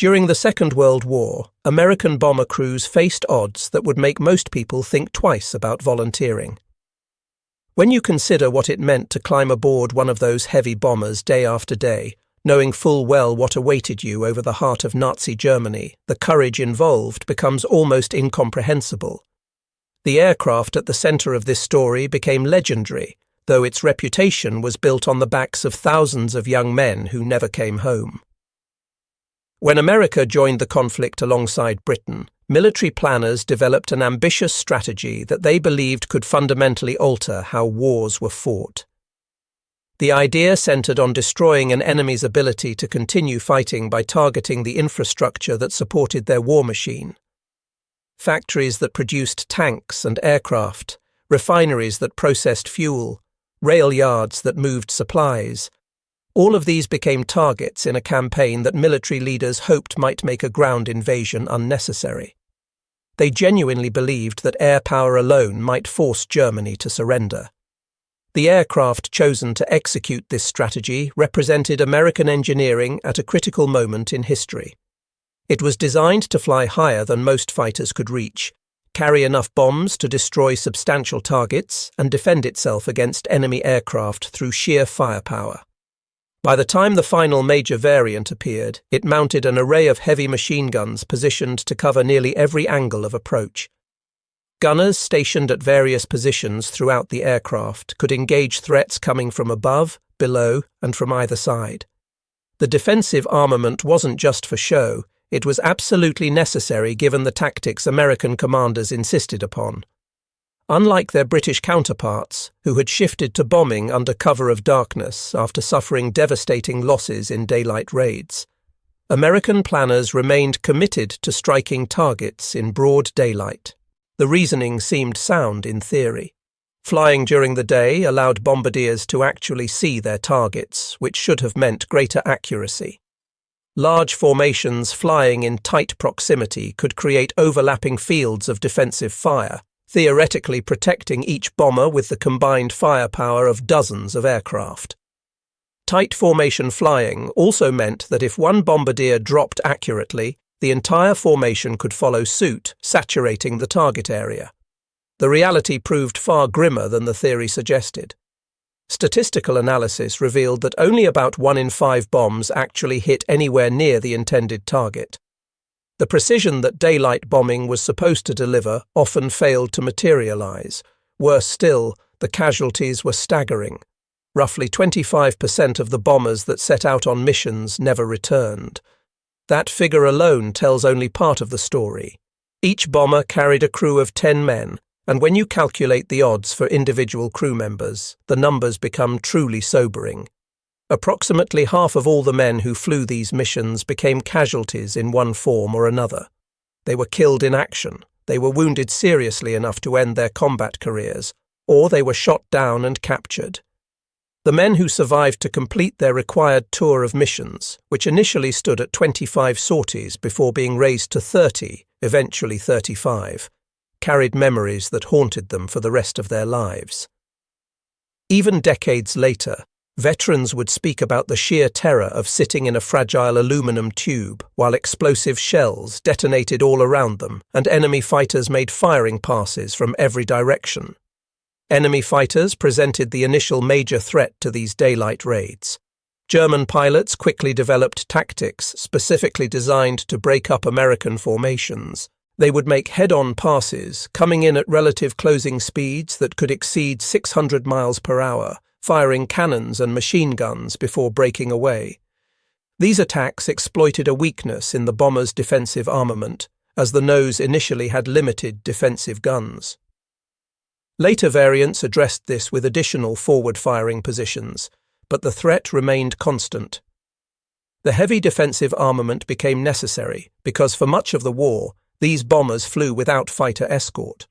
During the Second World War, American bomber crews faced odds that would make most people think twice about volunteering. When you consider what it meant to climb aboard one of those heavy bombers day after day, knowing full well what awaited you over the heart of Nazi Germany, the courage involved becomes almost incomprehensible. The aircraft at the center of this story became legendary, though its reputation was built on the backs of thousands of young men who never came home. When America joined the conflict alongside Britain, military planners developed an ambitious strategy that they believed could fundamentally alter how wars were fought. The idea centered on destroying an enemy's ability to continue fighting by targeting the infrastructure that supported their war machine. Factories that produced tanks and aircraft, refineries that processed fuel, rail yards that moved supplies. All of these became targets in a campaign that military leaders hoped might make a ground invasion unnecessary. They genuinely believed that air power alone might force Germany to surrender. The aircraft chosen to execute this strategy represented American engineering at a critical moment in history. It was designed to fly higher than most fighters could reach, carry enough bombs to destroy substantial targets, and defend itself against enemy aircraft through sheer firepower. By the time the final major variant appeared, it mounted an array of heavy machine guns positioned to cover nearly every angle of approach. Gunners stationed at various positions throughout the aircraft could engage threats coming from above, below, and from either side. The defensive armament wasn't just for show, it was absolutely necessary given the tactics American commanders insisted upon. Unlike their British counterparts, who had shifted to bombing under cover of darkness after suffering devastating losses in daylight raids, American planners remained committed to striking targets in broad daylight. The reasoning seemed sound in theory. Flying during the day allowed bombardiers to actually see their targets, which should have meant greater accuracy. Large formations flying in tight proximity could create overlapping fields of defensive fire, theoretically protecting each bomber with the combined firepower of dozens of aircraft. Tight formation flying also meant that if one bombardier dropped accurately, the entire formation could follow suit, saturating the target area. The reality proved far grimmer than the theory suggested. Statistical analysis revealed that only about 1 in 5 bombs actually hit anywhere near the intended target. The precision that daylight bombing was supposed to deliver often failed to materialize. Worse still, the casualties were staggering. Roughly 25% of the bombers that set out on missions never returned. That figure alone tells only part of the story. Each bomber carried a crew of 10 men, and when you calculate the odds for individual crew members, the numbers become truly sobering. Approximately half of all the men who flew these missions became casualties in one form or another. They were killed in action, they were wounded seriously enough to end their combat careers, or they were shot down and captured. The men who survived to complete their required tour of missions, which initially stood at 25 sorties before being raised to 30, eventually 35, carried memories that haunted them for the rest of their lives. Even decades later, veterans would speak about the sheer terror of sitting in a fragile aluminum tube while explosive shells detonated all around them and enemy fighters made firing passes from every direction. Enemy fighters presented the initial major threat to these daylight raids. German pilots quickly developed tactics specifically designed to break up American formations. They would make head-on passes, coming in at relative closing speeds that could exceed 600 miles per hour, firing cannons and machine guns before breaking away. These attacks exploited a weakness in the bomber's defensive armament, as the nose initially had limited defensive guns. Later variants addressed this with additional forward-firing positions, but the threat remained constant. The heavy defensive armament became necessary because for much of the war, these bombers flew without fighter escort.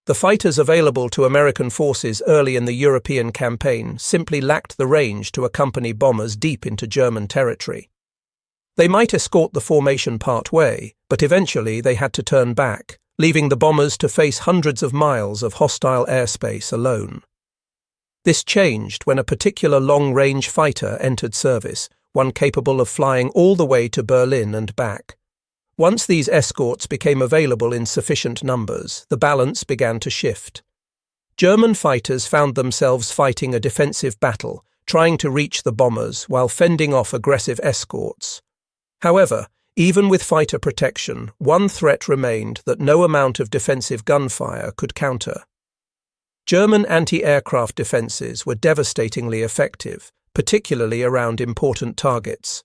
The fighters available to American forces early in the European campaign simply lacked the range to accompany bombers deep into German territory. They might escort the formation part way, but eventually they had to turn back, leaving the bombers to face hundreds of miles of hostile airspace alone. This changed when a particular long-range fighter entered service, one capable of flying all the way to Berlin and back. Once these escorts became available in sufficient numbers, the balance began to shift. German fighters found themselves fighting a defensive battle, trying to reach the bombers while fending off aggressive escorts. However, even with fighter protection, one threat remained that no amount of defensive gunfire could counter. German anti-aircraft defenses were devastatingly effective, particularly around important targets.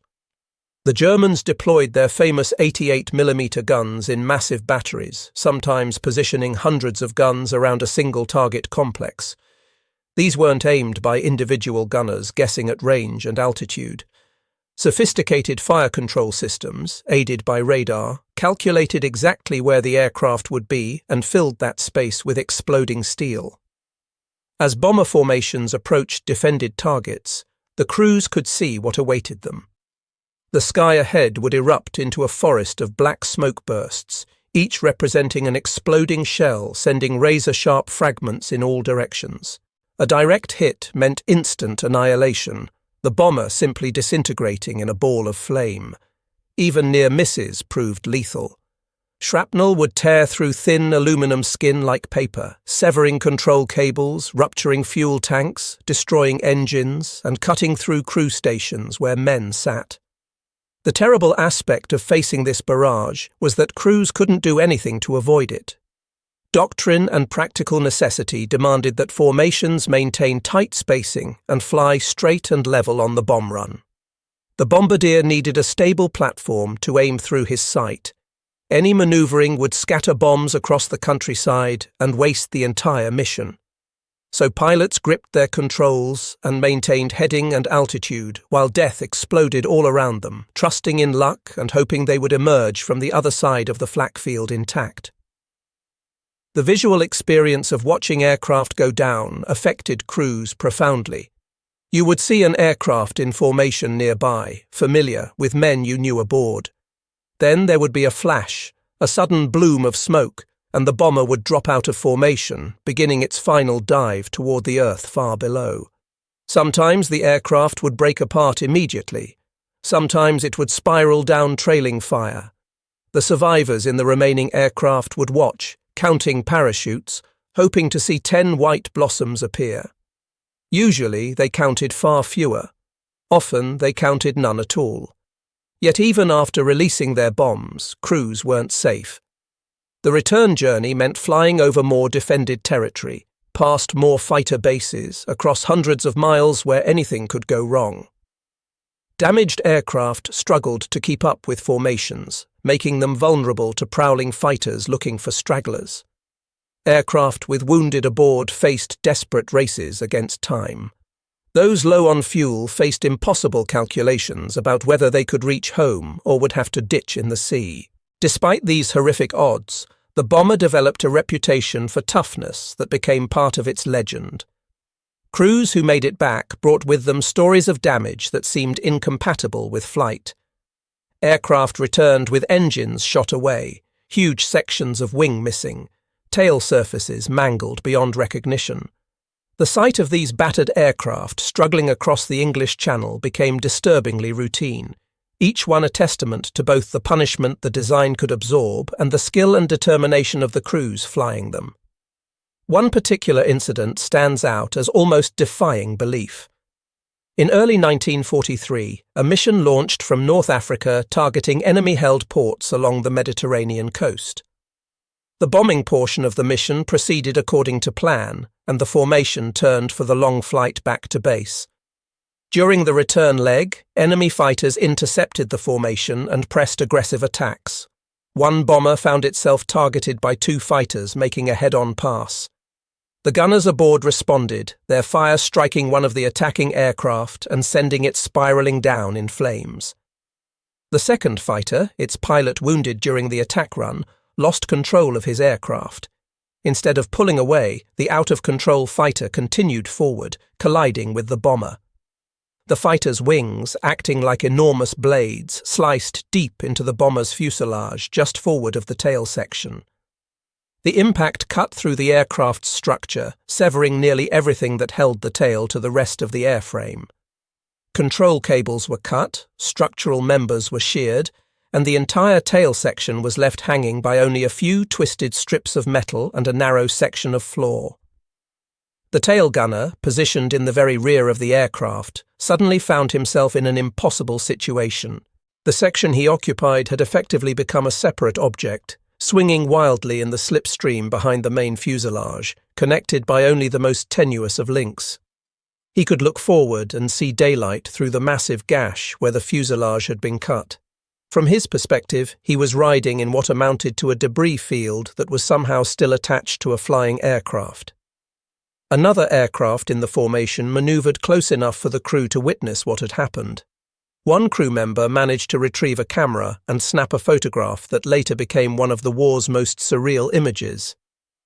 The Germans deployed their famous 88mm guns in massive batteries, sometimes positioning hundreds of guns around a single target complex. These weren't aimed by individual gunners guessing at range and altitude. Sophisticated fire control systems, aided by radar, calculated exactly where the aircraft would be and filled that space with exploding steel. As bomber formations approached defended targets, the crews could see what awaited them. The sky ahead would erupt into a forest of black smoke bursts, each representing an exploding shell sending razor-sharp fragments in all directions. A direct hit meant instant annihilation, the bomber simply disintegrating in a ball of flame. Even near misses proved lethal. Shrapnel would tear through thin aluminum skin like paper, severing control cables, rupturing fuel tanks, destroying engines, and cutting through crew stations where men sat. The terrible aspect of facing this barrage was that crews couldn't do anything to avoid it. Doctrine and practical necessity demanded that formations maintain tight spacing and fly straight and level on the bomb run. The bombardier needed a stable platform to aim through his sight. Any maneuvering would scatter bombs across the countryside and waste the entire mission. So pilots gripped their controls and maintained heading and altitude while death exploded all around them, trusting in luck and hoping they would emerge from the other side of the flak field intact. The visual experience of watching aircraft go down affected crews profoundly. You would see an aircraft in formation nearby, familiar, with men you knew aboard. Then there would be a flash, a sudden bloom of smoke, and the bomber would drop out of formation, beginning its final dive toward the earth far below. Sometimes the aircraft would break apart immediately. Sometimes it would spiral down trailing fire. The survivors in the remaining aircraft would watch, counting parachutes, hoping to see 10 white blossoms appear. Usually they counted far fewer. Often they counted none at all. Yet even after releasing their bombs, crews weren't safe. The return journey meant flying over more defended territory, past more fighter bases, across hundreds of miles where anything could go wrong. Damaged aircraft struggled to keep up with formations, making them vulnerable to prowling fighters looking for stragglers. Aircraft with wounded aboard faced desperate races against time. Those low on fuel faced impossible calculations about whether they could reach home or would have to ditch in the sea. Despite these horrific odds, the bomber developed a reputation for toughness that became part of its legend. Crews who made it back brought with them stories of damage that seemed incompatible with flight. Aircraft returned with engines shot away, huge sections of wing missing, tail surfaces mangled beyond recognition. The sight of these battered aircraft struggling across the English Channel became disturbingly routine, each one a testament to both the punishment the design could absorb and the skill and determination of the crews flying them. One particular incident stands out as almost defying belief. In early 1943, a mission launched from North Africa targeting enemy-held ports along the Mediterranean coast. The bombing portion of the mission proceeded according to plan, and the formation turned for the long flight back to base. During the return leg, enemy fighters intercepted the formation and pressed aggressive attacks. One bomber found itself targeted by 2 fighters making a head-on pass. The gunners aboard responded, their fire striking one of the attacking aircraft and sending it spiraling down in flames. The second fighter, its pilot wounded during the attack run, lost control of his aircraft. Instead of pulling away, the out-of-control fighter continued forward, colliding with the bomber. The fighter's wings, acting like enormous blades, sliced deep into the bomber's fuselage just forward of the tail section. The impact cut through the aircraft's structure, severing nearly everything that held the tail to the rest of the airframe. Control cables were cut, structural members were sheared, and the entire tail section was left hanging by only a few twisted strips of metal and a narrow section of floor. The tail gunner, positioned in the very rear of the aircraft, suddenly found himself in an impossible situation. The section he occupied had effectively become a separate object, swinging wildly in the slipstream behind the main fuselage, connected by only the most tenuous of links. He could look forward and see daylight through the massive gash where the fuselage had been cut. From his perspective, he was riding in what amounted to a debris field that was somehow still attached to a flying aircraft. Another aircraft in the formation manoeuvred close enough for the crew to witness what had happened. One crew member managed to retrieve a camera and snap a photograph that later became one of the war's most surreal images.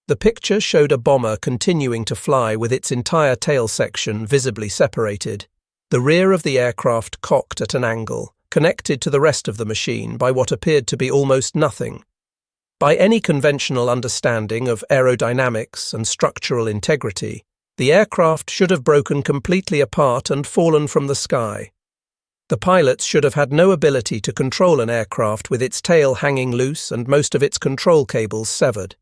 The picture showed a bomber continuing to fly with its entire tail section visibly separated, the rear of the aircraft cocked at an angle, connected to the rest of the machine by what appeared to be almost nothing. By any conventional understanding of aerodynamics and structural integrity, the aircraft should have broken completely apart and fallen from the sky. The pilots should have had no ability to control an aircraft with its tail hanging loose and most of its control cables severed.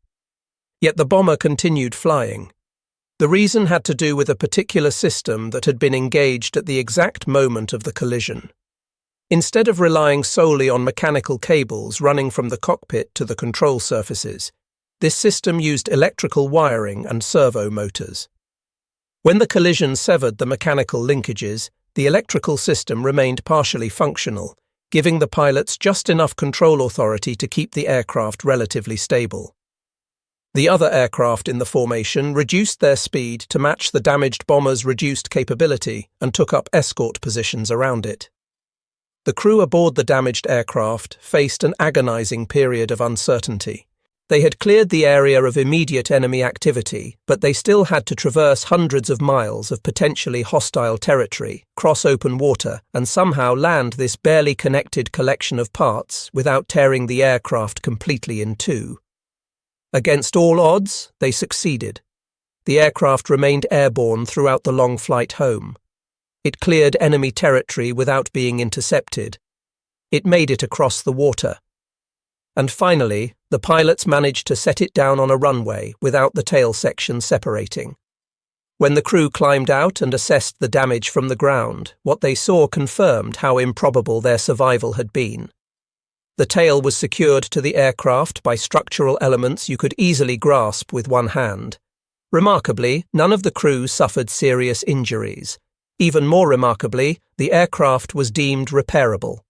Yet the bomber continued flying. The reason had to do with a particular system that had been engaged at the exact moment of the collision. Instead of relying solely on mechanical cables running from the cockpit to the control surfaces, this system used electrical wiring and servo motors. When the collision severed the mechanical linkages, the electrical system remained partially functional, giving the pilots just enough control authority to keep the aircraft relatively stable. The other aircraft in the formation reduced their speed to match the damaged bomber's reduced capability and took up escort positions around it. The crew aboard the damaged aircraft faced an agonizing period of uncertainty. They had cleared the area of immediate enemy activity, but they still had to traverse hundreds of miles of potentially hostile territory, cross open water, and somehow land this barely connected collection of parts without tearing the aircraft completely in two. Against all odds, they succeeded. The aircraft remained airborne throughout the long flight home. It cleared enemy territory without being intercepted. It made it across the water. And finally, the pilots managed to set it down on a runway without the tail section separating. When the crew climbed out and assessed the damage from the ground, what they saw confirmed how improbable their survival had been. The tail was secured to the aircraft by structural elements you could easily grasp with one hand. Remarkably, none of the crew suffered serious injuries. Even more remarkably, the aircraft was deemed repairable.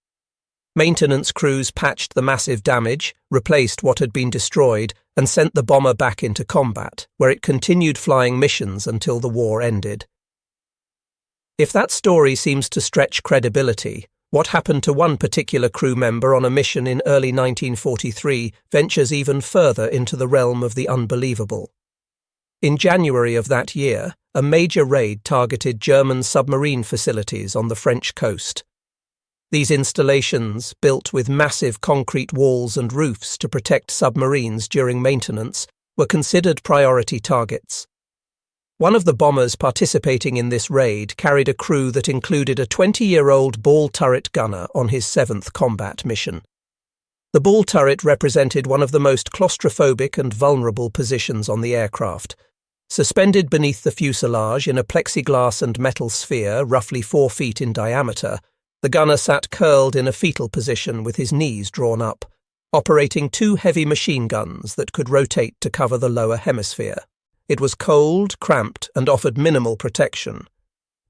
Maintenance crews patched the massive damage, replaced what had been destroyed, and sent the bomber back into combat, where it continued flying missions until the war ended. If that story seems to stretch credibility, what happened to one particular crew member on a mission in early 1943 ventures even further into the realm of the unbelievable. In January of that year, a major raid targeted German submarine facilities on the French coast. These installations, built with massive concrete walls and roofs to protect submarines during maintenance, were considered priority targets. One of the bombers participating in this raid carried a crew that included a 20-year-old ball turret gunner on his 7th combat mission. The ball turret represented one of the most claustrophobic and vulnerable positions on the aircraft. Suspended beneath the fuselage in a plexiglass and metal sphere roughly 4 feet in diameter, the gunner sat curled in a fetal position with his knees drawn up, operating 2 heavy machine guns that could rotate to cover the lower hemisphere. It was cold, cramped, and offered minimal protection.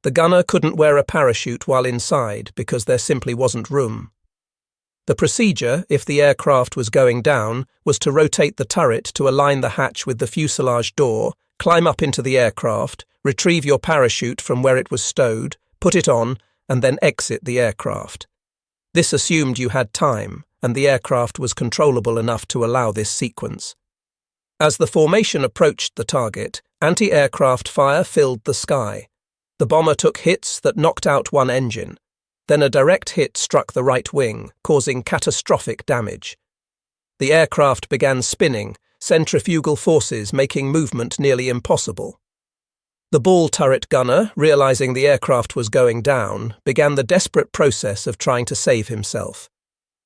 The gunner couldn't wear a parachute while inside because there simply wasn't room. The procedure, if the aircraft was going down, was to rotate the turret to align the hatch with the fuselage door, climb up into the aircraft, retrieve your parachute from where it was stowed, put it on, and then exit the aircraft. This assumed you had time, and the aircraft was controllable enough to allow this sequence. As the formation approached the target, anti-aircraft fire filled the sky. The bomber took hits that knocked out one engine. Then a direct hit struck the right wing, causing catastrophic damage. The aircraft began spinning, centrifugal forces making movement nearly impossible. The ball turret gunner, realizing the aircraft was going down, began the desperate process of trying to save himself.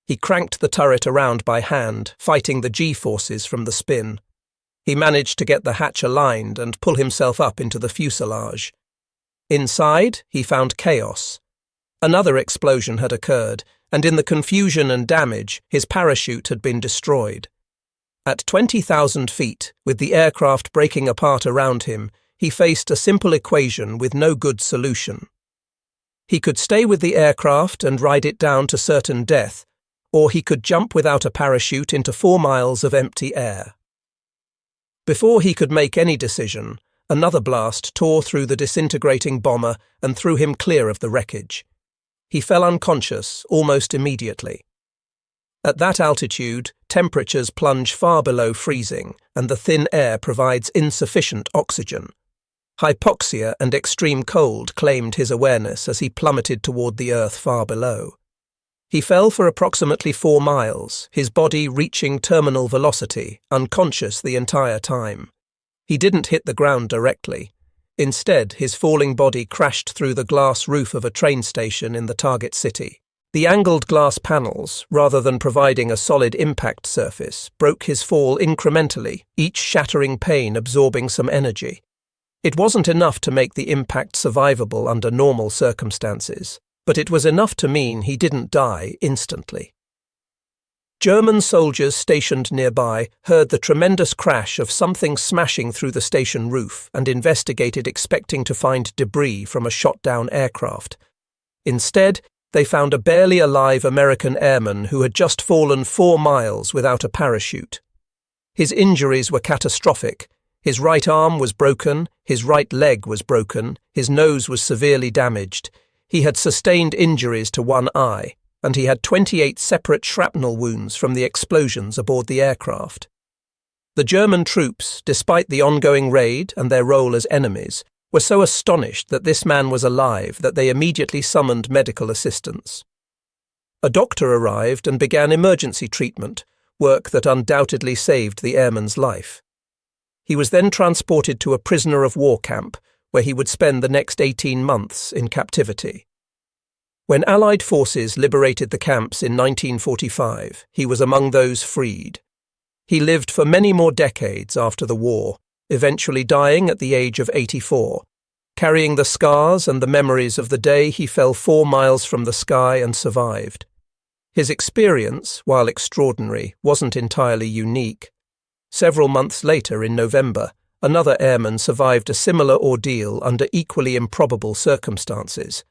He cranked the turret around by hand, fighting the G-forces from the spin. He managed to get the hatch aligned and pull himself up into the fuselage. Inside, he found chaos. Another explosion had occurred, and in the confusion and damage, his parachute had been destroyed. At 20,000 feet, with the aircraft breaking apart around him, he faced a simple equation with no good solution. He could stay with the aircraft and ride it down to certain death, or he could jump without a parachute into 4 miles of empty air. Before he could make any decision, another blast tore through the disintegrating bomber and threw him clear of the wreckage. He fell unconscious almost immediately. At that altitude, temperatures plunge far below freezing, and the thin air provides insufficient oxygen. Hypoxia and extreme cold claimed his awareness as he plummeted toward the earth far below. He fell for approximately 4 miles, his body reaching terminal velocity, unconscious the entire time. He didn't hit the ground directly. Instead, his falling body crashed through the glass roof of a train station in the target city. The angled glass panels, rather than providing a solid impact surface, broke his fall incrementally, each shattering pane absorbing some energy. It wasn't enough to make the impact survivable under normal circumstances, but it was enough to mean he didn't die instantly. German soldiers stationed nearby heard the tremendous crash of something smashing through the station roof and investigated, expecting to find debris from a shot-down aircraft. Instead, they found a barely alive American airman who had just fallen 4 miles without a parachute. His injuries were catastrophic. His right arm was broken, his right leg was broken, his nose was severely damaged. He had sustained injuries to one eye, and he had 28 separate shrapnel wounds from the explosions aboard the aircraft. The German troops, despite the ongoing raid and their role as enemies, were so astonished that this man was alive that they immediately summoned medical assistance. A doctor arrived and began emergency treatment, work that undoubtedly saved the airman's life. He was then transported to a prisoner of war camp, where he would spend the next 18 months in captivity. When Allied forces liberated the camps in 1945, he was among those freed. He lived for many more decades after the war, eventually dying at the age of 84, carrying the scars and the memories of the day he fell 4 miles from the sky and survived. His experience, while extraordinary, wasn't entirely unique. Several months later, in November, another airman survived a similar ordeal under equally improbable circumstances.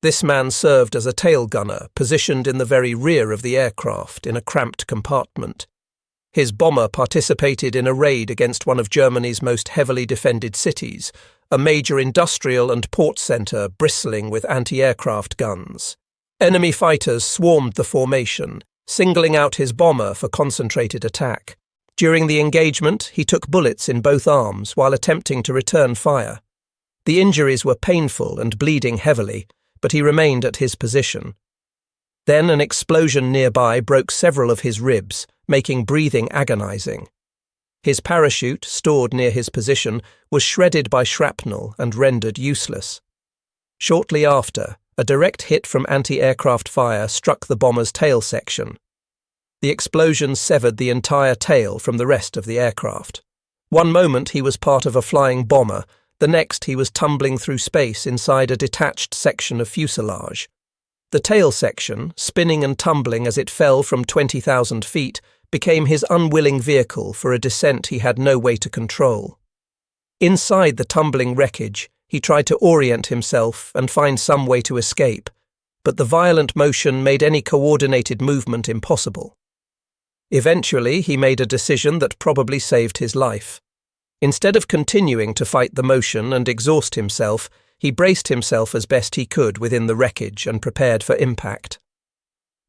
This man served as a tail gunner, positioned in the very rear of the aircraft in a cramped compartment. His bomber participated in a raid against one of Germany's most heavily defended cities, a major industrial and port centre bristling with anti-aircraft guns. Enemy fighters swarmed the formation, singling out his bomber for concentrated attack. During the engagement, he took bullets in both arms while attempting to return fire. The injuries were painful and bleeding heavily, but he remained at his position. Then an explosion nearby broke several of his ribs, making breathing agonizing. His parachute, stored near his position, was shredded by shrapnel and rendered useless. Shortly after, a direct hit from anti-aircraft fire struck the bomber's tail section. The explosion severed the entire tail from the rest of the aircraft. One moment he was part of a flying bomber, the next he was tumbling through space inside a detached section of fuselage. The tail section, spinning and tumbling as it fell from 20,000 feet, became his unwilling vehicle for a descent he had no way to control. Inside the tumbling wreckage, he tried to orient himself and find some way to escape, but the violent motion made any coordinated movement impossible. Eventually, he made a decision that probably saved his life. Instead of continuing to fight the motion and exhaust himself, he braced himself as best he could within the wreckage and prepared for impact.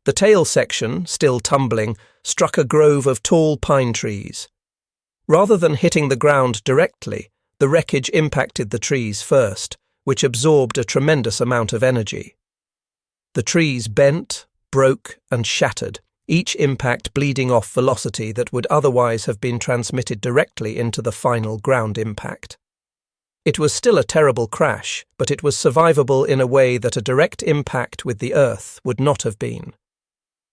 The tail section, still tumbling, struck a grove of tall pine trees. Rather than hitting the ground directly, the wreckage impacted the trees first, which absorbed a tremendous amount of energy. The trees bent, broke, and shattered, each impact bleeding off velocity that would otherwise have been transmitted directly into the final ground impact. It was still a terrible crash, but it was survivable in a way that a direct impact with the Earth would not have been.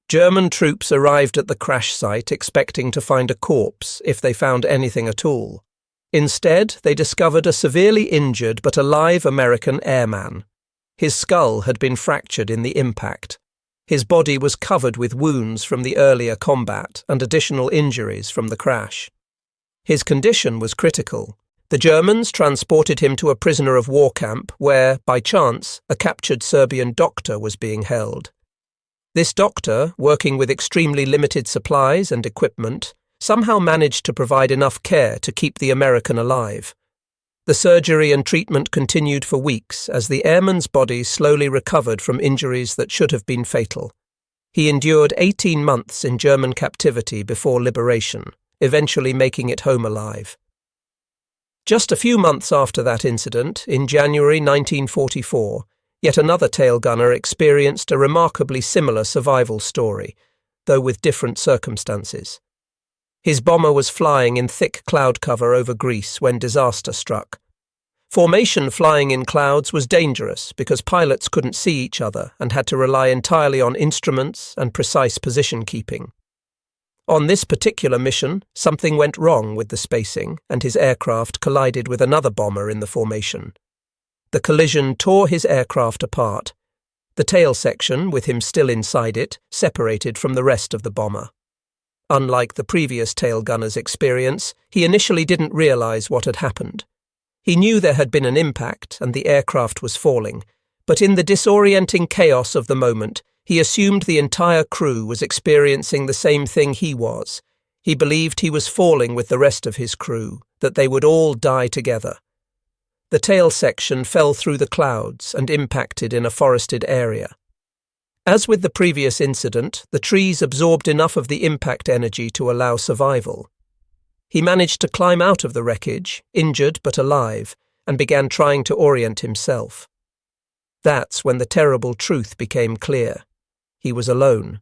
German troops arrived at the crash site expecting to find a corpse, if they found anything at all. Instead, they discovered a severely injured but alive American airman. His skull had been fractured in the impact. His body was covered with wounds from the earlier combat and additional injuries from the crash. His condition was critical. The Germans transported him to a prisoner of war camp where, by chance, a captured Serbian doctor was being held. This doctor, working with extremely limited supplies and equipment, somehow managed to provide enough care to keep the American alive. The surgery and treatment continued for weeks as the airman's body slowly recovered from injuries that should have been fatal. He endured 18 months in German captivity before liberation, eventually making it home alive. Just a few months after that incident, in January 1944, yet another tail gunner experienced a remarkably similar survival story, though with different circumstances. His bomber was flying in thick cloud cover over Greece when disaster struck. Formation flying in clouds was dangerous because pilots couldn't see each other and had to rely entirely on instruments and precise position keeping. On this particular mission, something went wrong with the spacing and his aircraft collided with another bomber in the formation. The collision tore his aircraft apart. The tail section, with him still inside it, separated from the rest of the bomber. Unlike the previous tail gunner's experience, he initially didn't realize what had happened. He knew there had been an impact and the aircraft was falling, but in the disorienting chaos of the moment, he assumed the entire crew was experiencing the same thing he was. He believed he was falling with the rest of his crew, that they would all die together. The tail section fell through the clouds and impacted in a forested area. As with the previous incident, the trees absorbed enough of the impact energy to allow survival. He managed to climb out of the wreckage, injured but alive, and began trying to orient himself. That's when the terrible truth became clear. He was alone.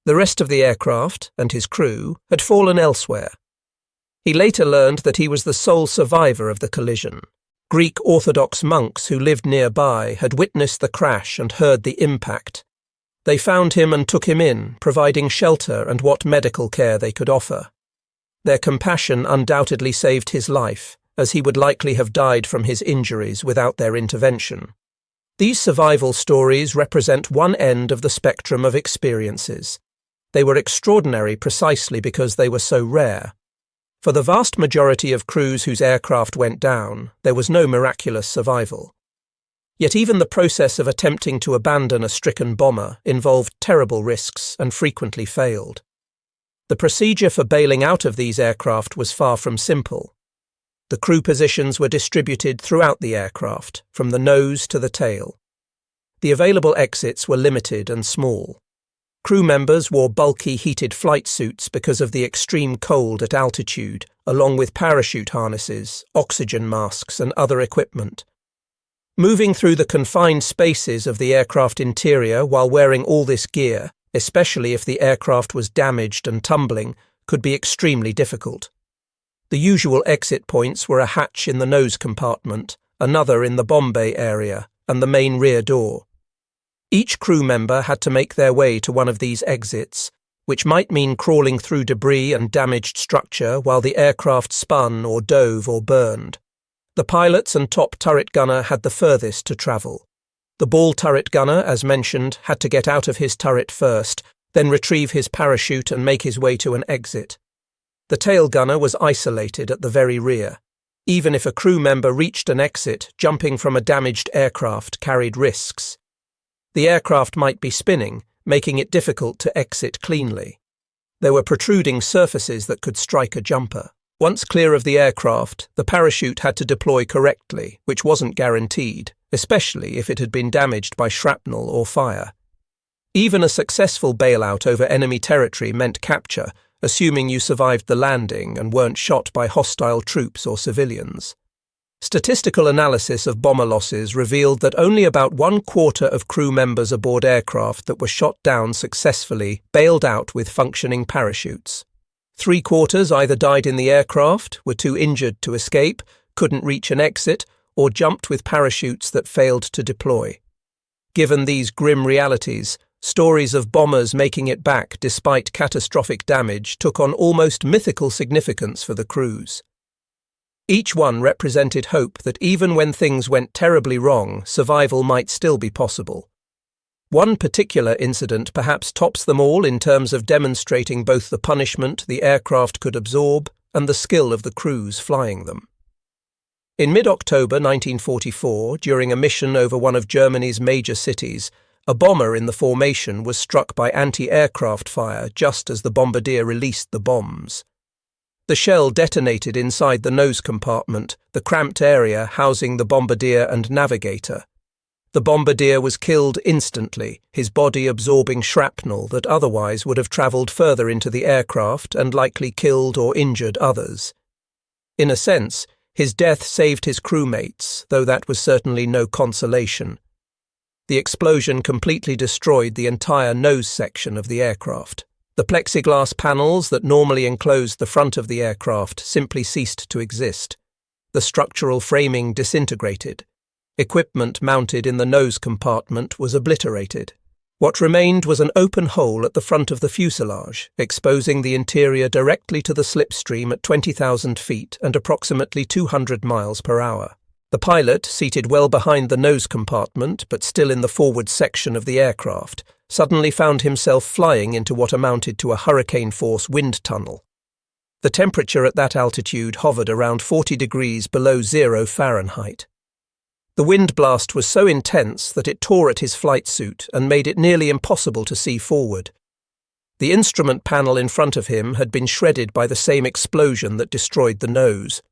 The rest of the aircraft, and his crew, had fallen elsewhere. He later learned that he was the sole survivor of the collision. Greek Orthodox monks who lived nearby had witnessed the crash and heard the impact. They found him and took him in, providing shelter and what medical care they could offer. Their compassion undoubtedly saved his life, as he would likely have died from his injuries without their intervention. These survival stories represent one end of the spectrum of experiences. They were extraordinary precisely because they were so rare. For the vast majority of crews whose aircraft went down, there was no miraculous survival. Yet even the process of attempting to abandon a stricken bomber involved terrible risks and frequently failed. The procedure for bailing out of these aircraft was far from simple. The crew positions were distributed throughout the aircraft, from the nose to the tail. The available exits were limited and small. Crew members wore bulky heated flight suits because of the extreme cold at altitude, along with parachute harnesses, oxygen masks, and other equipment. Moving through the confined spaces of the aircraft interior while wearing all this gear, especially if the aircraft was damaged and tumbling, could be extremely difficult. The usual exit points were a hatch in the nose compartment, another in the bomb bay area, and the main rear door. Each crew member had to make their way to one of these exits, which might mean crawling through debris and damaged structure while the aircraft spun or dove or burned. The pilots and top turret gunner had the furthest to travel. The ball turret gunner, as mentioned, had to get out of his turret first, then retrieve his parachute and make his way to an exit. The tail gunner was isolated at the very rear. Even if a crew member reached an exit, jumping from a damaged aircraft carried risks. The aircraft might be spinning, making it difficult to exit cleanly. There were protruding surfaces that could strike a jumper. Once clear of the aircraft, the parachute had to deploy correctly, which wasn't guaranteed, especially if it had been damaged by shrapnel or fire. Even a successful bailout over enemy territory meant capture, assuming you survived the landing and weren't shot by hostile troops or civilians. Statistical analysis of bomber losses revealed that only about 1/4 of crew members aboard aircraft that were shot down successfully bailed out with functioning parachutes. 3/4 either died in the aircraft, were too injured to escape, couldn't reach an exit, or jumped with parachutes that failed to deploy. Given these grim realities, stories of bombers making it back despite catastrophic damage took on almost mythical significance for the crews. Each one represented hope that even when things went terribly wrong, survival might still be possible. One particular incident perhaps tops them all in terms of demonstrating both the punishment the aircraft could absorb and the skill of the crews flying them. In mid-October 1944, during a mission over one of Germany's major cities, a bomber in the formation was struck by anti-aircraft fire just as the bombardier released the bombs. The shell detonated inside the nose compartment, the cramped area housing the bombardier and navigator. The bombardier was killed instantly, his body absorbing shrapnel that otherwise would have travelled further into the aircraft and likely killed or injured others. In a sense, his death saved his crewmates, though that was certainly no consolation. The explosion completely destroyed the entire nose section of the aircraft. The plexiglass panels that normally enclosed the front of the aircraft simply ceased to exist. The structural framing disintegrated. Equipment mounted in the nose compartment was obliterated. What remained was an open hole at the front of the fuselage, exposing the interior directly to the slipstream at 20,000 feet and approximately 200 miles per hour. The pilot, seated well behind the nose compartment but still in the forward section of the aircraft, suddenly found himself flying into what amounted to a hurricane-force wind tunnel. The temperature at that altitude hovered around 40 degrees below 0 Fahrenheit. The wind blast was so intense that it tore at his flight suit and made it nearly impossible to see forward. The instrument panel in front of him had been shredded by the same explosion that destroyed the nose.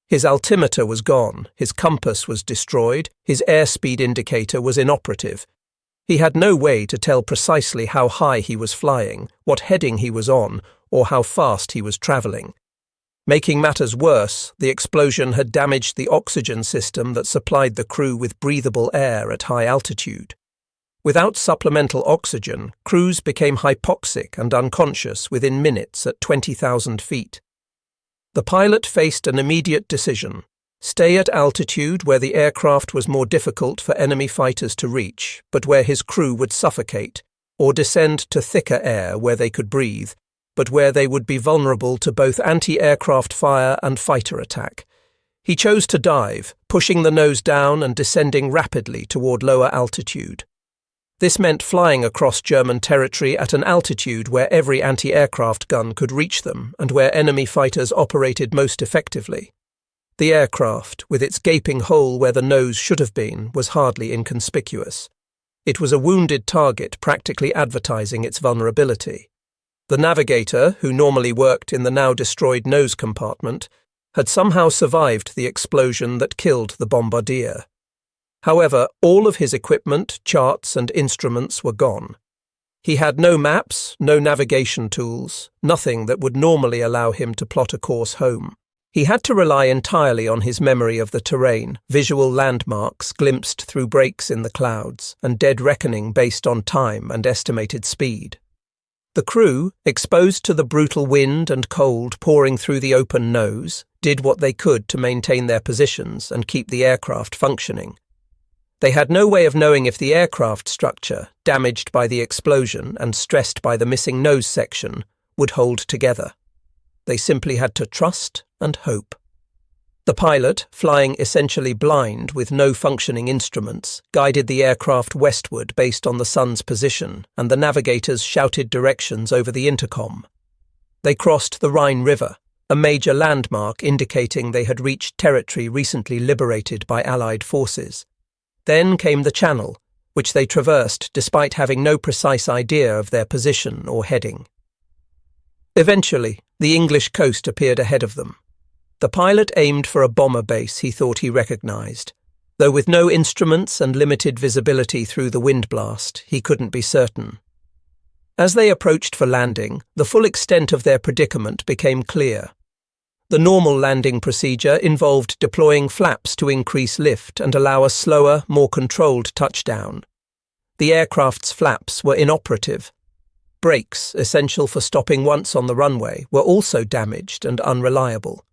His altimeter was gone, his compass was destroyed, his airspeed indicator was inoperative. He had no way to tell precisely how high he was flying, what heading he was on, or how fast he was travelling. Making matters worse, the explosion had damaged the oxygen system that supplied the crew with breathable air at high altitude. Without supplemental oxygen, crews became hypoxic and unconscious within minutes at 20,000 feet. The pilot faced an immediate decision: stay at altitude where the aircraft was more difficult for enemy fighters to reach, but where his crew would suffocate, or descend to thicker air where they could breathe, but where they would be vulnerable to both anti-aircraft fire and fighter attack. He chose to dive, pushing the nose down and descending rapidly toward lower altitude. This meant flying across German territory at an altitude where every anti-aircraft gun could reach them and where enemy fighters operated most effectively. The aircraft, with its gaping hole where the nose should have been, was hardly inconspicuous. It was a wounded target practically advertising its vulnerability. The navigator, who normally worked in the now-destroyed nose compartment, had somehow survived the explosion that killed the bombardier. However, all of his equipment, charts and instruments were gone. He had no maps, no navigation tools, nothing that would normally allow him to plot a course home. He had to rely entirely on his memory of the terrain, visual landmarks glimpsed through breaks in the clouds, and dead reckoning based on time and estimated speed. The crew, exposed to the brutal wind and cold pouring through the open nose, did what they could to maintain their positions and keep the aircraft functioning. They had no way of knowing if the aircraft structure, damaged by the explosion and stressed by the missing nose section, would hold together. They simply had to trust and hope. The pilot, flying essentially blind with no functioning instruments, guided the aircraft westward based on the sun's position, and the navigators shouted directions over the intercom. They crossed the Rhine River, a major landmark indicating they had reached territory recently liberated by Allied forces. Then came the Channel, which they traversed despite having no precise idea of their position or heading. Eventually, the English coast appeared ahead of them. The pilot aimed for a bomber base he thought he recognized. Though with no instruments and limited visibility through the wind blast, he couldn't be certain. As they approached for landing, the full extent of their predicament became clear. The normal landing procedure involved deploying flaps to increase lift and allow a slower, more controlled touchdown. The aircraft's flaps were inoperative. Brakes, essential for stopping once on the runway, were also damaged and unreliable.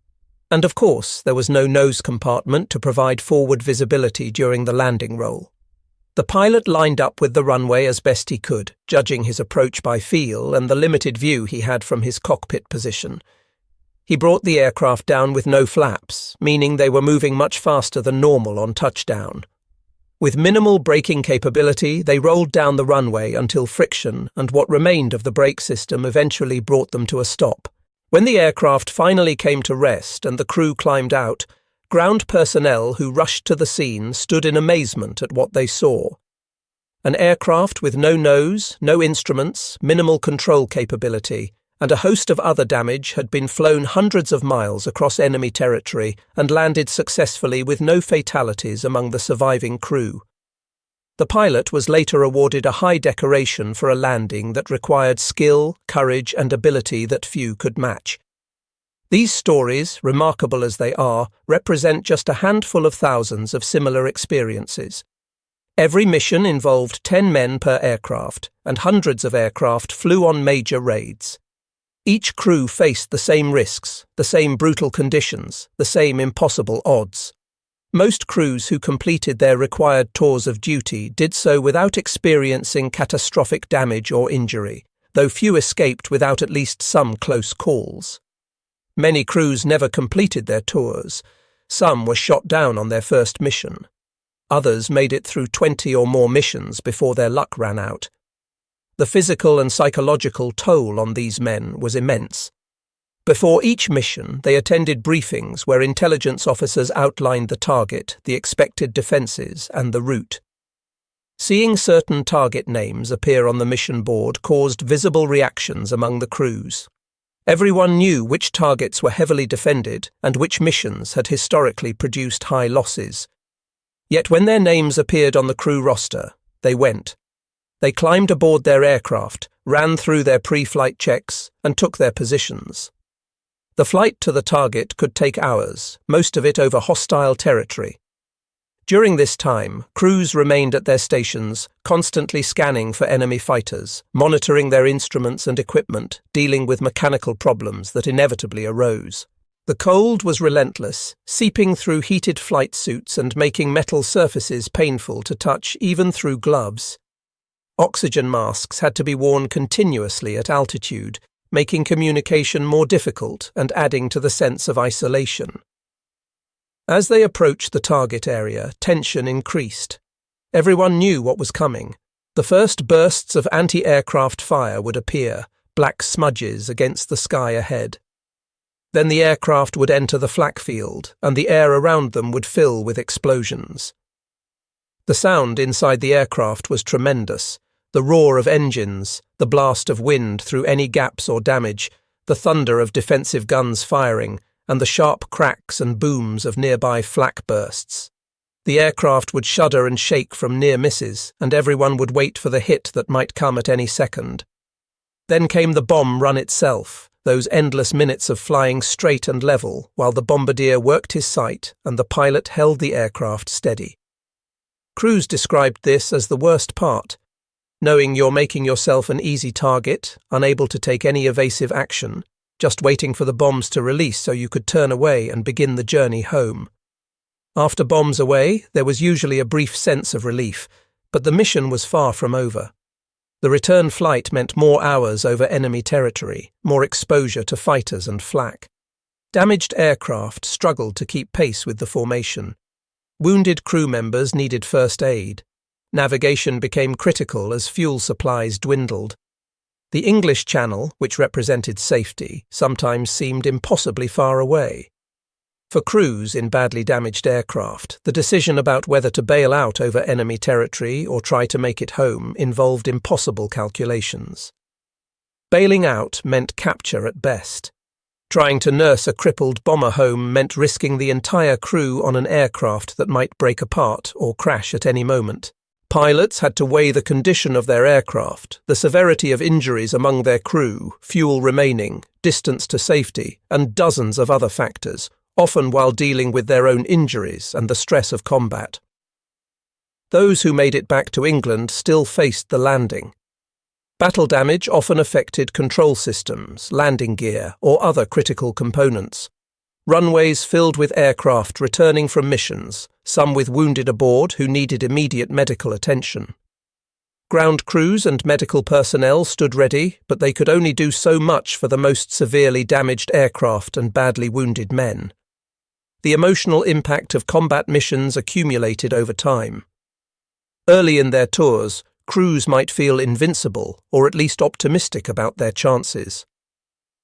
And of course, there was no nose compartment to provide forward visibility during the landing roll. The pilot lined up with the runway as best he could, judging his approach by feel and the limited view he had from his cockpit position. He brought the aircraft down with no flaps, meaning they were moving much faster than normal on touchdown. With minimal braking capability, they rolled down the runway until friction and what remained of the brake system eventually brought them to a stop. When the aircraft finally came to rest and the crew climbed out, ground personnel who rushed to the scene stood in amazement at what they saw. An aircraft with no nose, no instruments, minimal control capability, and a host of other damage had been flown hundreds of miles across enemy territory and landed successfully with no fatalities among the surviving crew. The pilot was later awarded a high decoration for a landing that required skill, courage, and ability that few could match. These stories, remarkable as they are, represent just a handful of thousands of similar experiences. Every mission involved 10 men per aircraft, and hundreds of aircraft flew on major raids. Each crew faced the same risks, the same brutal conditions, the same impossible odds. Most crews who completed their required tours of duty did so without experiencing catastrophic damage or injury, though few escaped without at least some close calls. Many crews never completed their tours. Some were shot down on their first mission. Others made it through 20 or more missions before their luck ran out. The physical and psychological toll on these men was immense. Before each mission, they attended briefings where intelligence officers outlined the target, the expected defences, and the route. Seeing certain target names appear on the mission board caused visible reactions among the crews. Everyone knew which targets were heavily defended and which missions had historically produced high losses. Yet when their names appeared on the crew roster, they went. They climbed aboard their aircraft, ran through their pre-flight checks, and took their positions. The flight to the target could take hours, most of it over hostile territory. During this time, crews remained at their stations, constantly scanning for enemy fighters, monitoring their instruments and equipment, dealing with mechanical problems that inevitably arose. The cold was relentless, seeping through heated flight suits and making metal surfaces painful to touch even through gloves. Oxygen masks had to be worn continuously at altitude, making communication more difficult and adding to the sense of isolation. As they approached the target area, tension increased. Everyone knew what was coming. The first bursts of anti-aircraft fire would appear, black smudges against the sky ahead. Then the aircraft would enter the flak field, and the air around them would fill with explosions. The sound inside the aircraft was tremendous. The roar of engines, the blast of wind through any gaps or damage, the thunder of defensive guns firing, and the sharp cracks and booms of nearby flak bursts. The aircraft would shudder and shake from near misses, and everyone would wait for the hit that might come at any second. Then came the bomb run itself, those endless minutes of flying straight and level while the bombardier worked his sight and the pilot held the aircraft steady. Crews described this as the worst part, knowing you're making yourself an easy target, unable to take any evasive action, just waiting for the bombs to release so you could turn away and begin the journey home. After bombs away, there was usually a brief sense of relief, but the mission was far from over. The return flight meant more hours over enemy territory, more exposure to fighters and flak. Damaged aircraft struggled to keep pace with the formation. Wounded crew members needed first aid. Navigation became critical as fuel supplies dwindled. The English Channel, which represented safety, sometimes seemed impossibly far away. For crews in badly damaged aircraft, the decision about whether to bail out over enemy territory or try to make it home involved impossible calculations. Bailing out meant capture at best. Trying to nurse a crippled bomber home meant risking the entire crew on an aircraft that might break apart or crash at any moment. Pilots had to weigh the condition of their aircraft, the severity of injuries among their crew, fuel remaining, distance to safety, and dozens of other factors, often while dealing with their own injuries and the stress of combat. Those who made it back to England still faced the landing. Battle damage often affected control systems, landing gear, or other critical components. Runways filled with aircraft returning from missions, some with wounded aboard who needed immediate medical attention. Ground crews and medical personnel stood ready, but they could only do so much for the most severely damaged aircraft and badly wounded men. The emotional impact of combat missions accumulated over time. Early in their tours, crews might feel invincible or at least optimistic about their chances.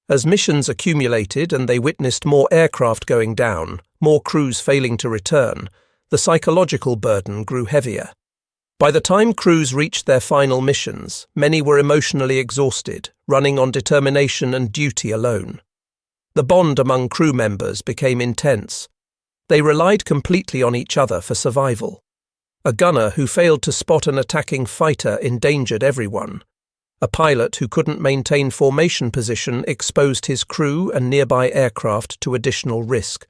As missions accumulated and they witnessed more aircraft going down, more crews failing to return, the psychological burden grew heavier. By the time crews reached their final missions, many were emotionally exhausted, running on determination and duty alone. The bond among crew members became intense. They relied completely on each other for survival. A gunner who failed to spot an attacking fighter endangered everyone. A pilot who couldn't maintain formation position exposed his crew and nearby aircraft to additional risk.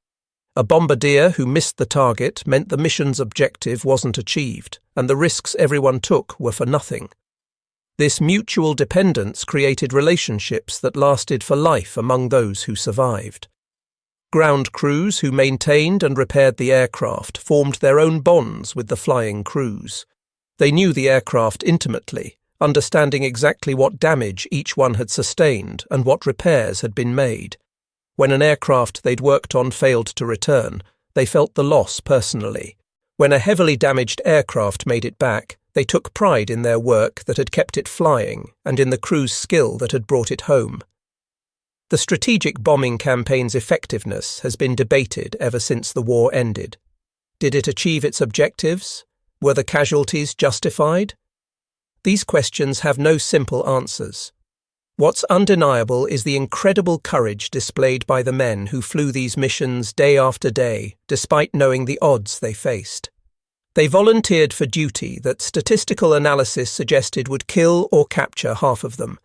A bombardier who missed the target meant the mission's objective wasn't achieved, and the risks everyone took were for nothing. This mutual dependence created relationships that lasted for life among those who survived. Ground crews who maintained and repaired the aircraft formed their own bonds with the flying crews. They knew the aircraft intimately, understanding exactly what damage each one had sustained and what repairs had been made. When an aircraft they'd worked on failed to return, they felt the loss personally. When a heavily damaged aircraft made it back, they took pride in their work that had kept it flying and in the crew's skill that had brought it home. The strategic bombing campaign's effectiveness has been debated ever since the war ended. Did it achieve its objectives? Were the casualties justified? These questions have no simple answers. What's undeniable is the incredible courage displayed by the men who flew these missions day after day, despite knowing the odds they faced. They volunteered for duty that statistical analysis suggested would kill or capture half of them.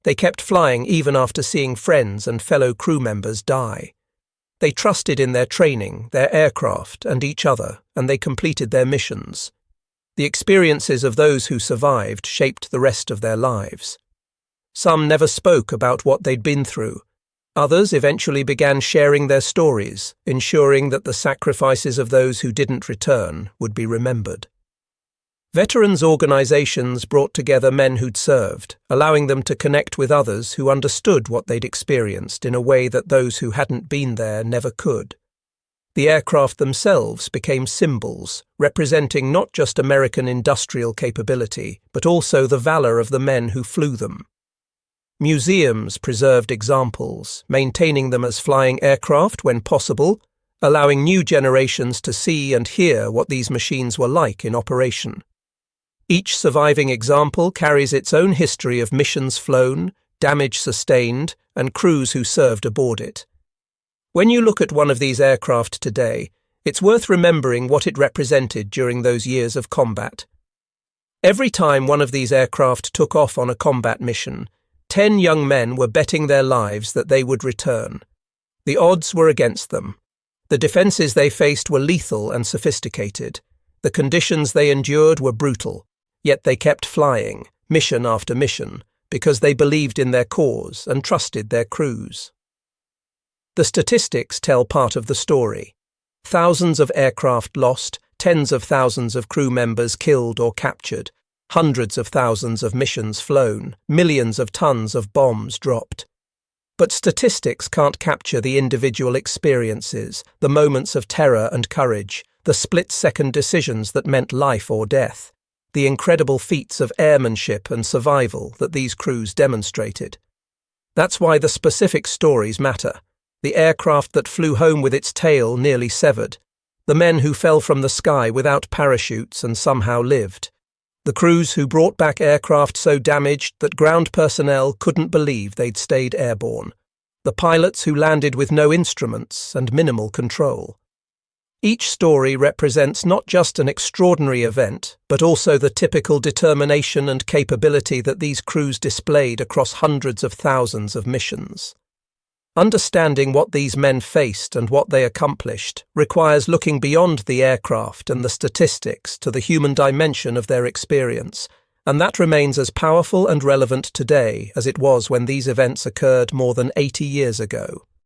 They kept flying even after seeing friends and fellow crew members die. They trusted in their training, their aircraft, and each other, and they completed their missions. The experiences of those who survived shaped the rest of their lives. Some never spoke about what they'd been through. Others eventually began sharing their stories, ensuring that the sacrifices of those who didn't return would be remembered. Veterans organizations brought together men who'd served, allowing them to connect with others who understood what they'd experienced in a way that those who hadn't been there never could. The aircraft themselves became symbols, representing not just American industrial capability, but also the valor of the men who flew them. Museums preserved examples, maintaining them as flying aircraft when possible, allowing new generations to see and hear what these machines were like in operation. Each surviving example carries its own history of missions flown, damage sustained, and crews who served aboard it. When you look at one of these aircraft today, it's worth remembering what it represented during those years of combat. Every time one of these aircraft took off on a combat mission, 10 young men were betting their lives that they would return. The odds were against them. The defenses they faced were lethal and sophisticated. The conditions they endured were brutal, yet they kept flying, mission after mission, because they believed in their cause and trusted their crews. The statistics tell part of the story. Thousands of aircraft lost, tens of thousands of crew members killed or captured, hundreds of thousands of missions flown, millions of tons of bombs dropped. But statistics can't capture the individual experiences, the moments of terror and courage, the split-second decisions that meant life or death, the incredible feats of airmanship and survival that these crews demonstrated. That's why the specific stories matter. The aircraft that flew home with its tail nearly severed, the men who fell from the sky without parachutes and somehow lived, the crews who brought back aircraft so damaged that ground personnel couldn't believe they'd stayed airborne, the pilots who landed with no instruments and minimal control. Each story represents not just an extraordinary event, but also the typical determination and capability that these crews displayed across hundreds of thousands of missions. Understanding what these men faced and what they accomplished requires looking beyond the aircraft and the statistics to the human dimension of their experience, and that remains as powerful and relevant today as it was when these events occurred more than 80 years ago.